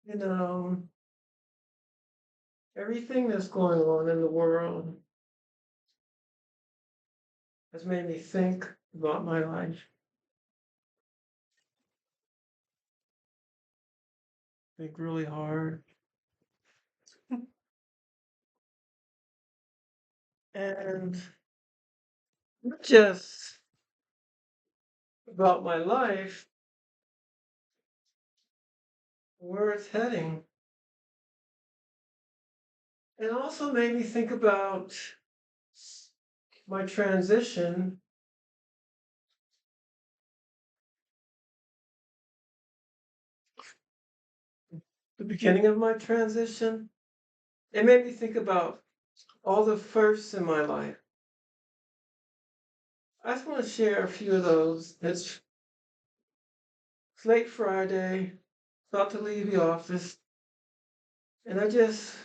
You know, everything that's going on in the world has made me think about my life, think really hard. And not just about my life, where it's heading. And also made me think about my transition, the beginning of my transition. It made me think about all the firsts in my life. I just want to share a few of those. It's late Friday, about to leave the office, and I just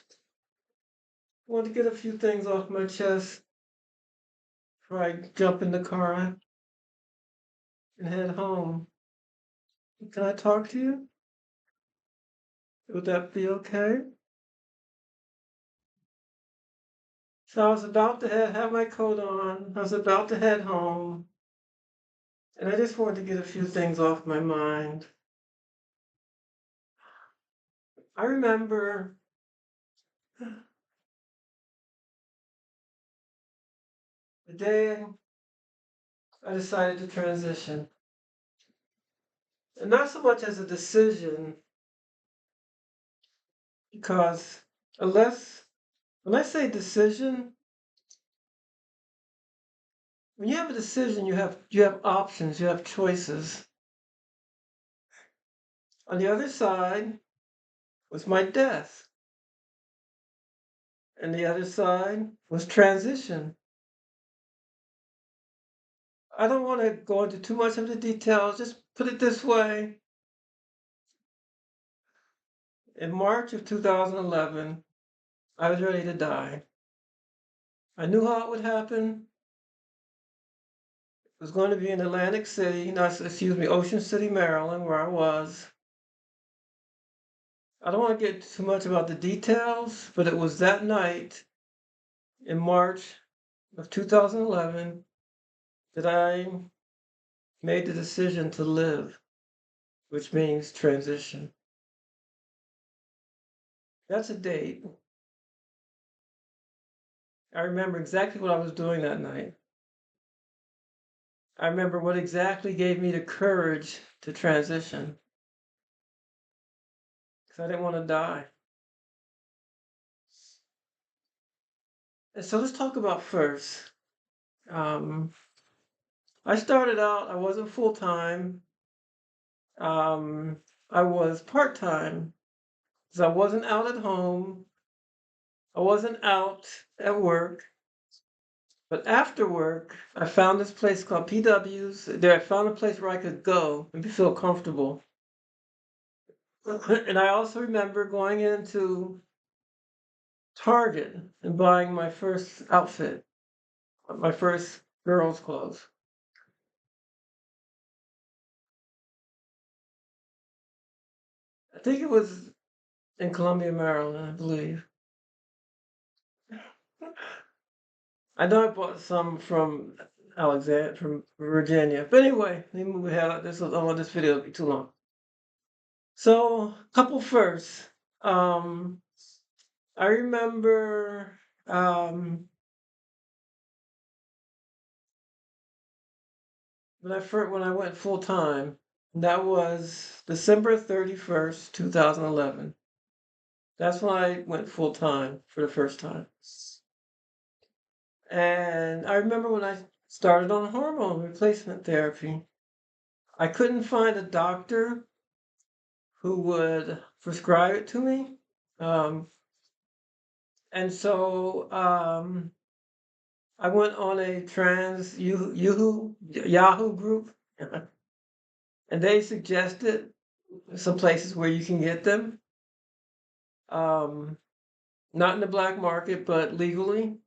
want to get a few things off my chest before I jump in the car and head home. Can I talk to you? Would that be okay? So I was about to have my coat on. I was about to head home, and I just wanted to get a few things off my mind. I remember the day I decided to transition, and not so much as a decision, because unless when I say decision, when you have a decision, you have options, you have choices. On the other side was my death, and the other side was transition. I don't want to go into too much of the details. Just put it this way: in March of 2011, I was ready to die. I knew how it would happen. It was going to be in Atlantic City, not excuse me, Ocean City, Maryland, where I was. I don't want to get too much about the details, but it was that night in March of 2011 that I made the decision to live, which means transition. That's a date. I remember exactly what I was doing that night. I remember what exactly gave me the courage to transition, because I didn't want to die. And so let's talk about first. Um, I started out, I wasn't full time. Um, I was part time because I wasn't out at home. I wasn't out at work. But after work, I found this place called PW's. There, I found a place where I could go and feel comfortable. And I also remember going into Target and buying my first outfit, my first girl's clothes. I think it was in Columbia, Maryland, I believe. I know I bought some from Alexandria, from Virginia. But anyway, let me move ahead. I don't want this video to be too long. So, couple first. Um, I remember when I went full time. That was December 31st, 2011. That's when I went full time for the first time. And I remember when I started on hormone replacement therapy. I couldn't find a doctor who would prescribe it to me. Um, and so I went on a Yahoo group, and they suggested some places where you can get them. Um, Not in the black market, but legally.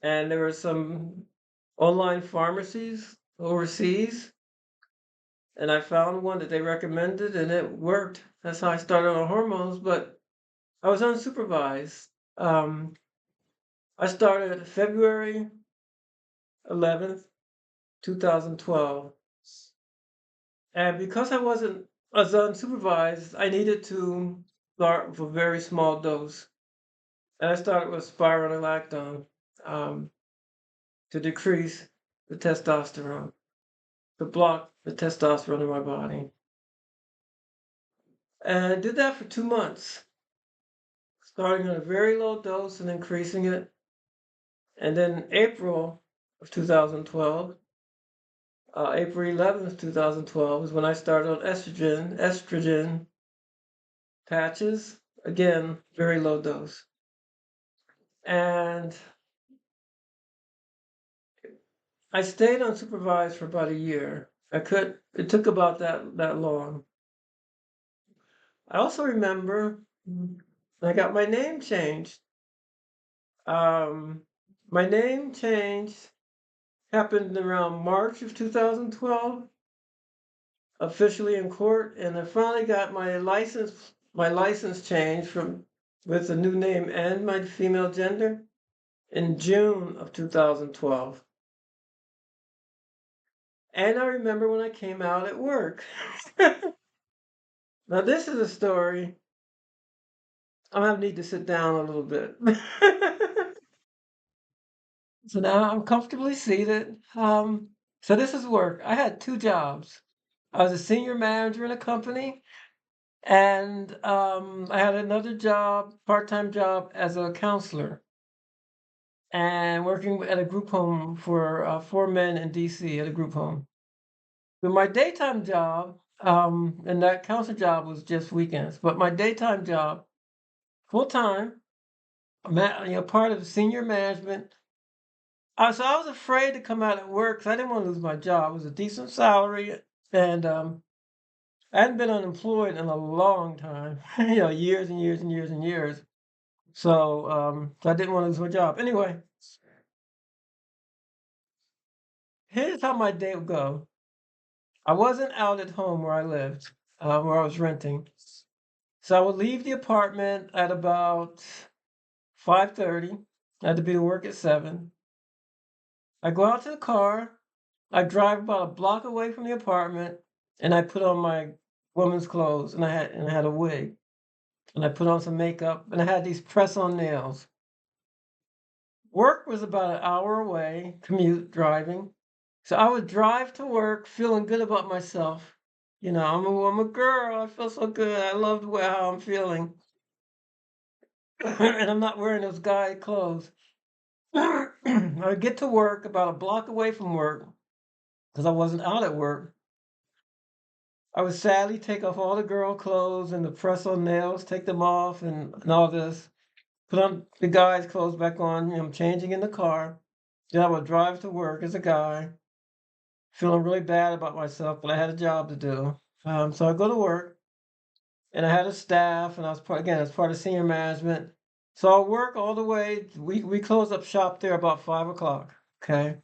And there were some online pharmacies overseas. and I found one that they recommended, and it worked. That's how I started on hormones, but I was unsupervised. Um, I started February 11th, 2012, and because I wasn't as unsupervised, I needed to start with a very small dose, and I started with spironolactone um, to decrease the testosterone, to block the testosterone in my body, and I did that for 2 months, starting at a very low dose and increasing it. And then April of 2012, April 11th, 2012 is when I started on estrogen patches, again, very low dose. And I stayed unsupervised for about a year. It took about that long. I also remember I got my name changed. Um, my name change happened around March of 2012, officially in court, and I finally got my license changed from with a new name and my female gender in June of 2012. And I remember when I came out at work. Now this is a story. I'm gonna need to sit down a little bit. So now I'm comfortably seated. So this is work. I had two jobs. I was a senior manager in a company, and I had another job, part-time job as a counselor, and working at a group home for 4 men in DC at a group home. But my daytime job, and that counselor job was just weekends. But my daytime job, full time, part of senior management. So I was afraid to come out at work because I didn't want to lose my job. It was a decent salary, and I hadn't been unemployed in a long time, years and years and years and years. So I didn't want to lose my job. Anyway, here's how my day would go. I wasn't out at home where I lived, where I was renting. So I would leave the apartment at about 5:30. I had to be to work at 7. I go out to the car. I drive about a block away from the apartment, and I put on my woman's clothes, and I had a wig, and I put on some makeup, and I had these press-on nails. Work was about an hour away, commute, driving. So I would drive to work feeling good about myself. I'm a girl. I feel so good. I love the way how I'm feeling. And I'm not wearing those guy clothes. I would get to work about a block away from work because I wasn't out at work. I would sadly take off all the girl clothes and the press on nails, take them off and all this, put on the guy's clothes back on. I'm changing in the car. Then I would drive to work as a guy, feeling really bad about myself, but I had a job to do. So I go to work, and I had a staff, and I was as part of senior management. So I work all the way. We close up shop there about 5 o'clock. Okay,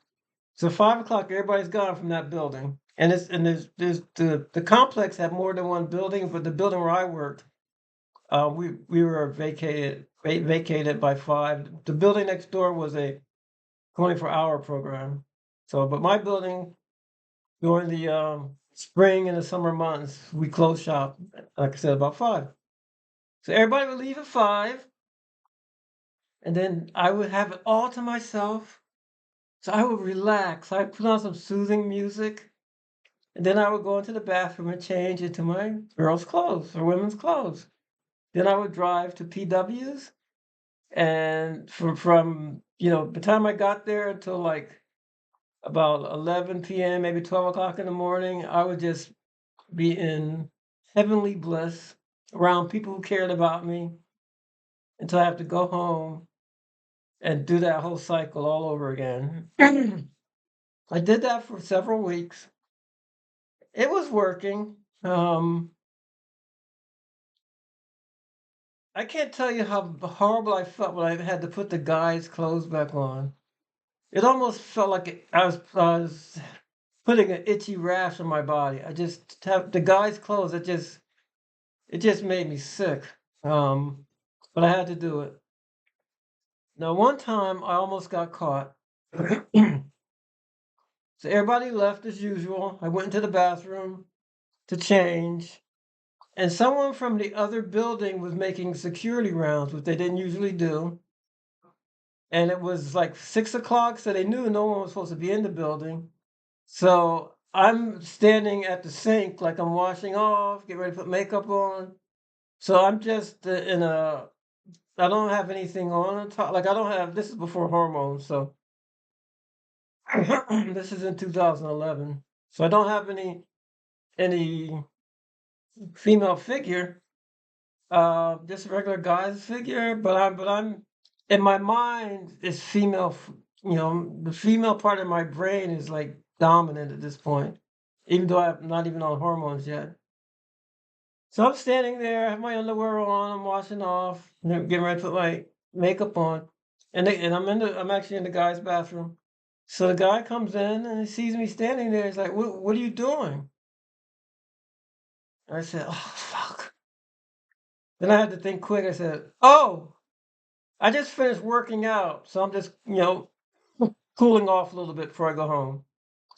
so 5 o'clock, everybody's gone from that building, and there's the complex had more than one building, but the building where I worked, we were vacated by 5. The building next door was a 24-hour program. So, but my building during the spring and the summer months, we closed shop, like I said, about 5. So everybody would leave at 5, and then I would have it all to myself. So I would relax. I'd put on some soothing music, and then I would go into the bathroom and change into my girls' clothes or women's clothes. Then I would drive to PW's, and from the time I got there until like about 11 p.m., maybe 12 o'clock in the morning, I would just be in heavenly bliss around people who cared about me until I have to go home and do that whole cycle all over again. I did that for several weeks. It was working. I can't tell you how horrible I felt when I had to put the guy's clothes back on. It almost felt like I was putting an itchy rash on my body. I just have the guy's clothes. It just made me sick. Um, but I had to do it. Now, one time I almost got caught. So everybody left as usual. I went into the bathroom to change, and someone from the other building was making security rounds, which they didn't usually do. And it was like 6 o'clock, so they knew no one was supposed to be in the building. So I'm standing at the sink, like I'm washing off, getting ready to put makeup on. So I'm just I don't have anything on top. Like I don't have, this is before hormones. So this is in 2011. So I don't have any female figure, just a regular guy's figure, but I'm in my mind it's female, the female part of my brain is like dominant at this point, even though I'm not even on hormones yet. So I'm standing there, I have my underwear on, I'm washing off, getting ready to put my makeup on, and I'm actually in the guy's bathroom. So the guy comes in and he sees me standing there. He's like, "What are you doing?" I said, "Oh fuck." Then I had to think quick. I said, "Oh, I just finished working out, so I'm just, cooling off a little bit before I go home."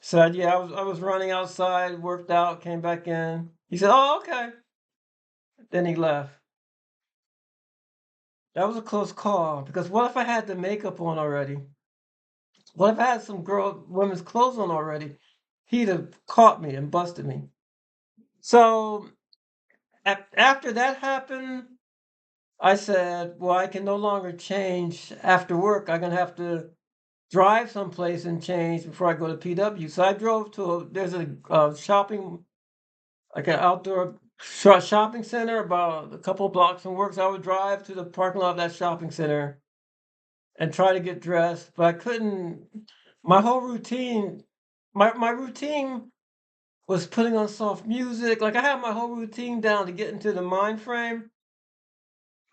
Said, "Yeah, I was running outside, worked out, came back in." He said, "Oh, okay." Then he left. That was a close call because what if I had the makeup on already? What if I had some women's clothes on already? He'd have caught me and busted me. So after that happened, I said, "Well, I can no longer change after work. I'm gonna have to drive someplace and change before I go to PW." So I drove to there's a shopping, like an outdoor shopping center about a couple of blocks from work. So I would drive to the parking lot of that shopping center and try to get dressed, but I couldn't. My whole routine, my routine was putting on soft music. Like I had my whole routine down to get into the mind frame,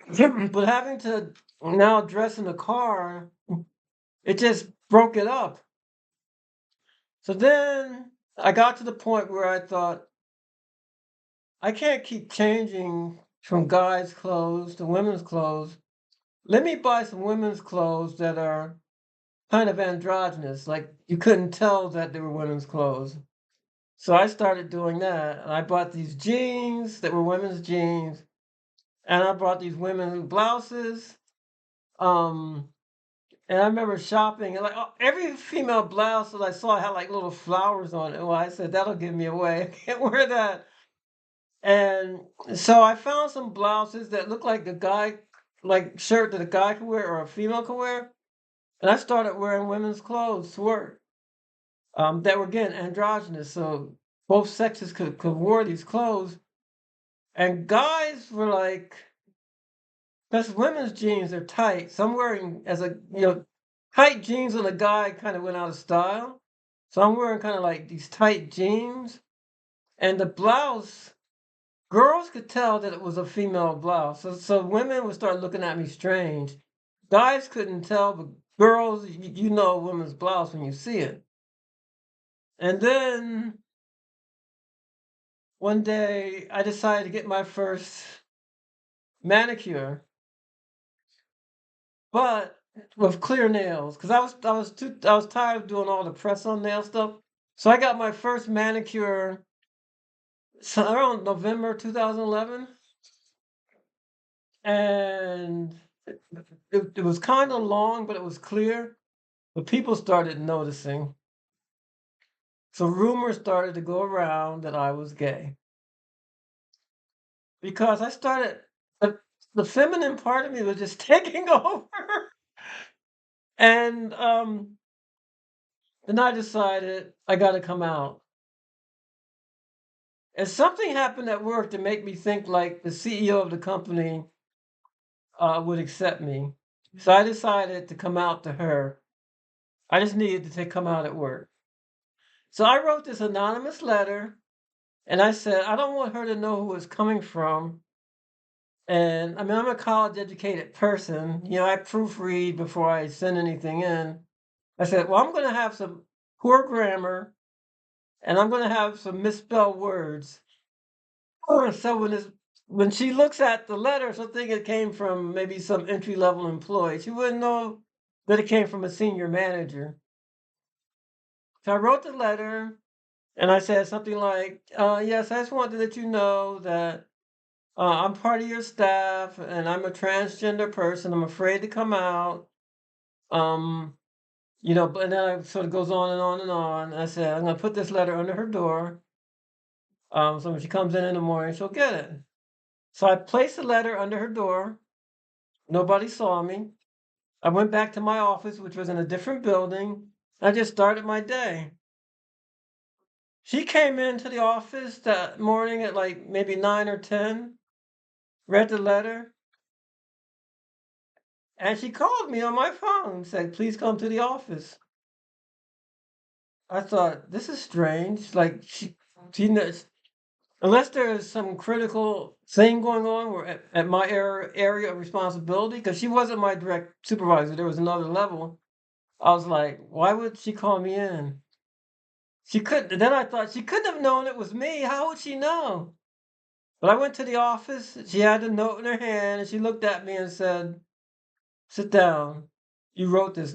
but having to now dress in the car, it just broke it up. So then I got to the point where I thought, I can't keep changing from guys' clothes to women's clothes. Let me buy some women's clothes that are kind of androgynous, like you couldn't tell that they were women's clothes. So I started doing that. And I bought these jeans that were women's jeans, and I bought these women's blouses. Um, and I remember shopping, and like every female blouse that I saw had like little flowers on it. Well, I said that'll give me away. I can't wear that. And so I found some blouses that looked like a guy, like shirt that a guy could wear or a female could wear. And I started wearing women's clothes to work, that were again androgynous. So both sexes could wear these clothes. And guys were like, because women's jeans are tight. So I'm wearing as a, tight jeans on a guy kind of went out of style. So I'm wearing kind of like these tight jeans. And the blouse, girls could tell that it was a female blouse. So women would start looking at me strange. Guys couldn't tell, but girls, you know a woman's blouse when you see it. And then one day I decided to get my first manicure, but with clear nails, because I was tired of doing all the press on nail stuff. So I got my first manicure around November 2011, and it was kind of long, but it was clear. But people started noticing. So rumors started to go around that I was gay because I started the feminine part of me was just taking over. And then I decided I got to come out. And something happened at work to make me think like the CEO of the company would accept me. So I decided to come out to her. I just needed to come out at work. So I wrote this anonymous letter and I said, I don't want her to know who it's coming from. And I mean, I'm a college educated person. I proofread before I send anything in. I said, well, I'm going to have some poor grammar. and I'm going to have some misspelled words. So when she looks at the letter, she'll think it came from maybe some entry level employee. She wouldn't know that it came from a senior manager. So I wrote the letter and I said something like, "Yes, I just wanted to let you know that I'm part of your staff and I'm a transgender person. I'm afraid to come out." Um, but then it sort of goes on and on and on. I said, "I'm going to put this letter under her door. So when she comes in the morning, she'll get it." So I placed the letter under her door. Nobody saw me. I went back to my office, which was in a different building. I just started my day. She came into the office that morning at like maybe 9 or 10, read the letter, and she called me on my phone, said, "Please come to the office." I thought, this is strange. Like she knows, unless there is some critical thing going on where at my area of responsibility, because she wasn't my direct supervisor, there was another level. I was like, why would she call me in? She couldn't. Then I thought she couldn't have known it was me. How would she know? But I went to the office. She had the note in her hand, and she looked at me and said, "Sit down. You wrote this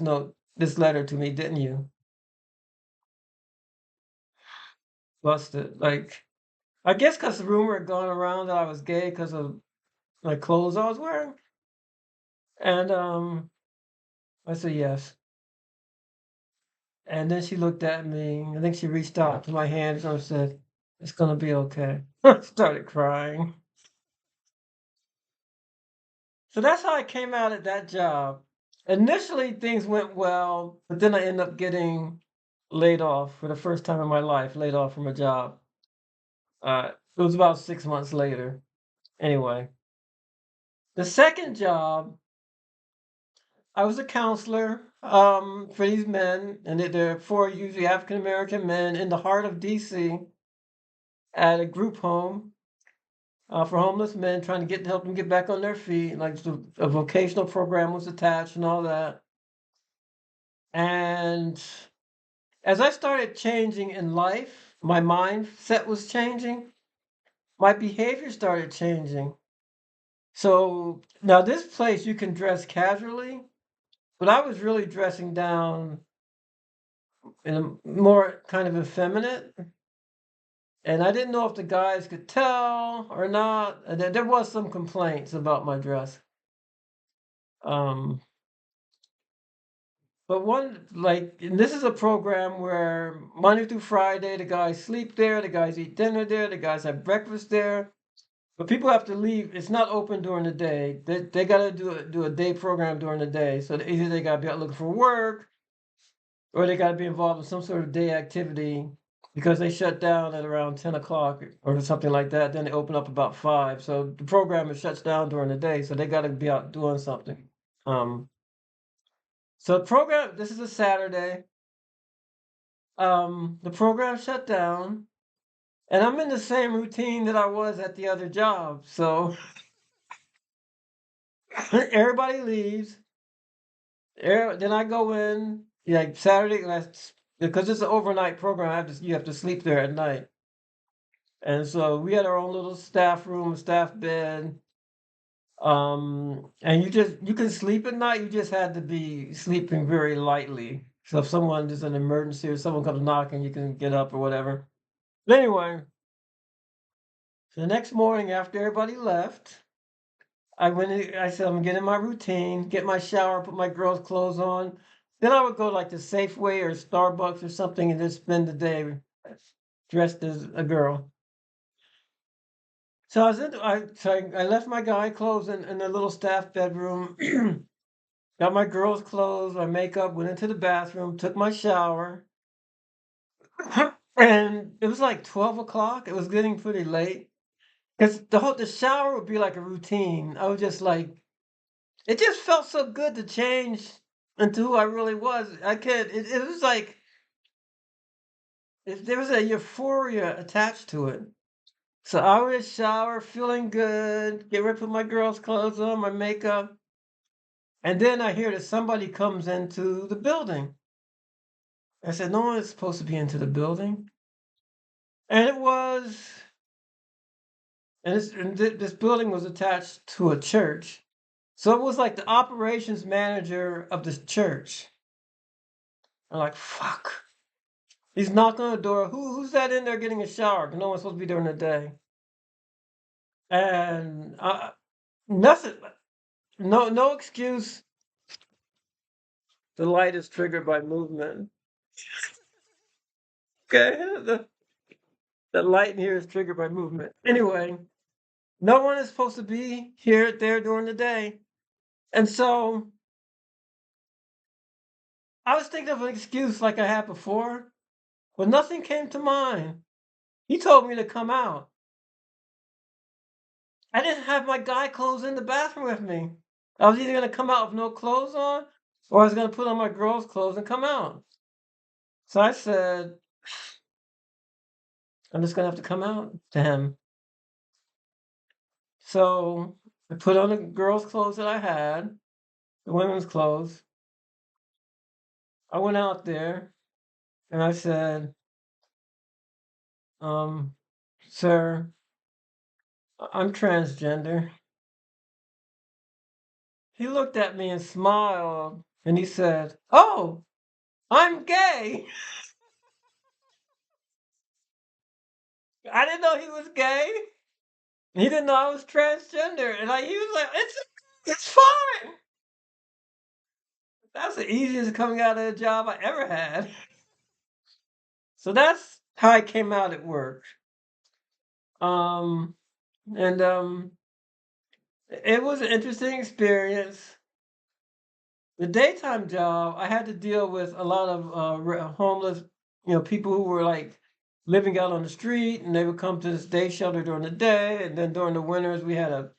letter to me, didn't you?" Busted. Like, I guess because the rumor had gone around that I was gay because of my clothes I was wearing. And I said yes. And then she looked at me. I think she reached out to my hand and said, "It's gonna be okay." I started crying. So that's how I came out at that job. Initially, things went well, but then I ended up getting laid off for the first time in my life, laid off from a job. It was about 6 months later. Anyway, the second job, I was a counselor for these men, and they're four usually African American men in the heart of DC at a group home for homeless men, trying to help them get back on their feet. Like a vocational program was attached and all that. And as I started changing in life, my mindset was changing, my behavior started changing. So now this place you can dress casually, but I was really dressing down in a more kind of effeminate. And I didn't know if the guys could tell or not. There was some complaints about my dress. Um, but and this is a program where Monday through Friday, the guys sleep there, the guys eat dinner there, the guys have breakfast there. But people have to leave. It's not open during the day. They got to do a day program during the day. So either they got to be out looking for work, or they got to be involved in some sort of day activity because they shut down at around 10 o'clock or something like that. Then they open up about 5. So the program is shuts down during the day. So they got to be out doing something. Um, so program. This is a Saturday. The program shut down, and I'm in the same routine that I was at the other job. So everybody leaves. Then I go in, like Saturday, because it's an overnight program. You have to sleep there at night, and so we had our own little staff room, staff bed. And you can sleep at night. You just had to be sleeping very lightly. So if someone is an emergency or someone comes knocking, you can get up or whatever. But anyway, so the next morning after everybody left, I went in, I said, I'm getting my routine, get my shower, put my girls' clothes on. Then I would go like to Safeway or Starbucks or something and just spend the day dressed as a girl. So I left my guy clothes in the little staff bedroom, got my girls' clothes, my makeup, went into the bathroom, took my shower. And it was like 12 o'clock. It was getting pretty late. Because the shower would be like a routine. I was just like, it just felt so good to change into who I really was. I can't. It was like there was a euphoria attached to it. So I would shower, feeling good, get ready to put my girls' clothes on, my makeup, and then I hear that somebody comes into the building. I said, no one is supposed to be into the building. And it was, this building was attached to a church. So it was like the operations manager of the church. I'm like, fuck. He's knocking on the door. Who's that in there getting a shower? No one's supposed to be during the day. And nothing, no excuse. The light is triggered by movement. Okay, the light in here is triggered by movement. Anyway, no one is supposed to be there during the day. And so I was thinking of an excuse like I had before, but nothing came to mind. He told me to come out. I didn't have my guy clothes in the bathroom with me. I was either going to come out with no clothes on, or I was going to put on my girl's clothes and come out. So I said, I'm just going to have to come out to him. So I put on the girl's clothes that I had, the women's clothes. I went out there and I said, sir, I'm transgender. He looked at me and smiled and he said, oh, I'm gay. I didn't know he was gay. He didn't know I was transgender. And he was like, it's fine. That's the easiest coming out of a job I ever had. So that's how I came out at work. Um, and it was an interesting experience. The daytime job, I had to deal with a lot of homeless, people who were like living out on the street, and they would come to this day shelter during the day, and then during the winters we had a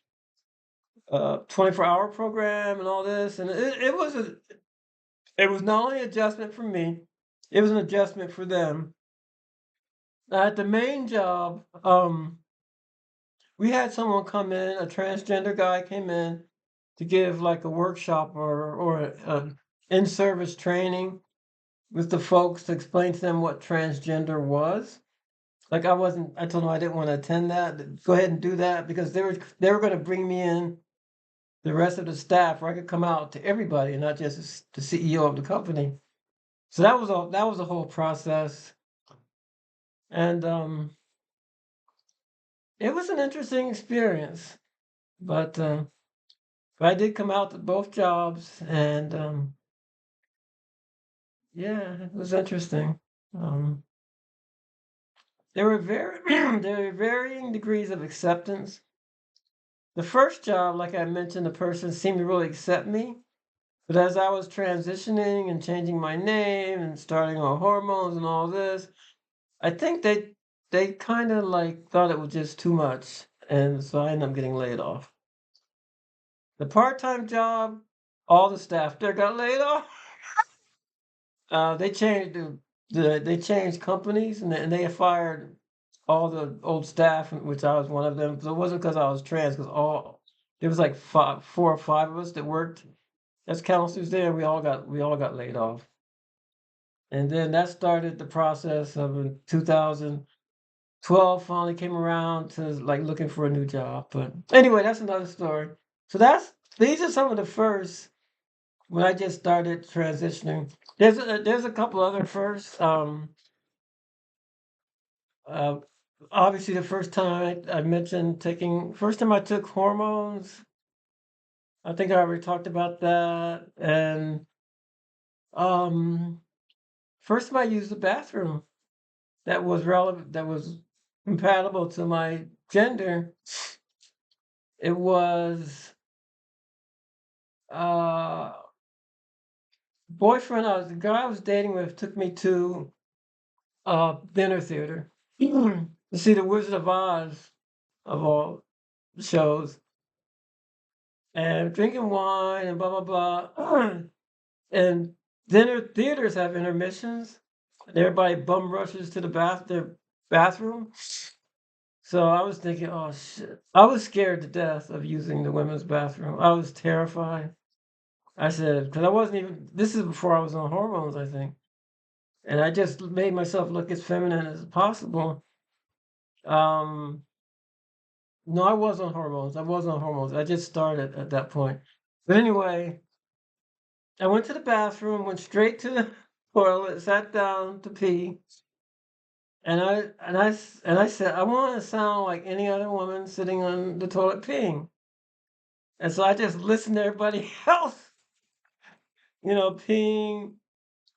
24-hour program and all this, and it was not only an adjustment for me, it was an adjustment for them. At the main job, we had someone come in, a transgender guy came in to give like a workshop or in-service training with the folks to explain to them what transgender was. Like I told them I didn't want to attend that. Go ahead and do that because they were going to bring me in the rest of the staff where I could come out to everybody and not just the CEO of the company. So that was a whole process. And it was an interesting experience. But I did come out to both jobs and yeah, it was interesting. Um, there were there were varying degrees of acceptance. The first job, like I mentioned, the person seemed to really accept me. But as I was transitioning and changing my name and starting on hormones and all this, I think they kind of like thought it was just too much, and so I ended up getting laid off. The part-time job, all the staff there got laid off. They changed they changed companies and they fired all the old staff, which I was one of them. So it wasn't because I was trans, because there was like four or five of us that worked as counselors there. We all got laid off, and then that started the process of in 2012 finally came around to like looking for a new job. But anyway, that's another story. So these are some of the first when I just started transitioning. There's a couple other firsts. Uh, Obviously, the first time I mentioned first time I took hormones. I think I already talked about that. And um, first time I used the bathroom that was relevant, that was compatible to my gender. It was uh the guy I was dating with took me to dinner theater to see the Wizard of Oz of all shows and drinking wine and blah blah blah. And dinner theaters have intermissions. And everybody bum rushes to their bathroom. So I was thinking, oh shit. I was scared to death of using the women's bathroom. I was terrified. I said, because I wasn't even, this is before I was on hormones, I think. And I just made myself look as feminine as possible. Um, no, I was on hormones. I was on hormones. I just started at that point. But anyway, I went to the bathroom, went straight to the toilet, sat down to pee, and I said, I want to sound like any other woman sitting on the toilet peeing. And so I just listened to everybody else, peeing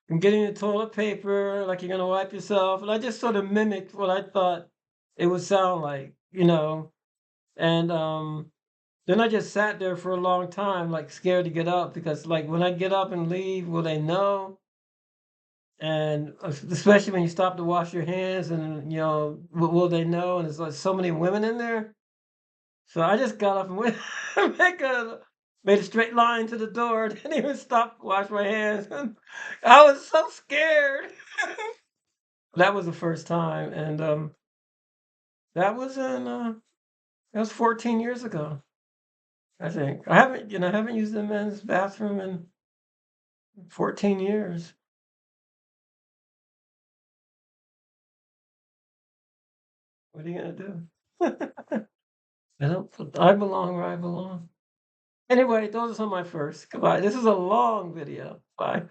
and getting the toilet paper, like you're gonna wipe yourself. And I just sort of mimicked what I thought it would sound like. And then I just sat there for a long time, like scared to get up because, like, when I get up and leave, will they know? And especially when you stop to wash your hands, and will they know? And there's like so many women in there. So I just got up and went make a made a straight line to the door. Didn't even stop to wash my hands. I was so scared. That was the first time, and that was in that was 14 years ago. I think I haven't used the men's bathroom in 14 years. What are you gonna do? I belong where I belong. Anyway, those are some of my first. Goodbye. This is a long video. Bye.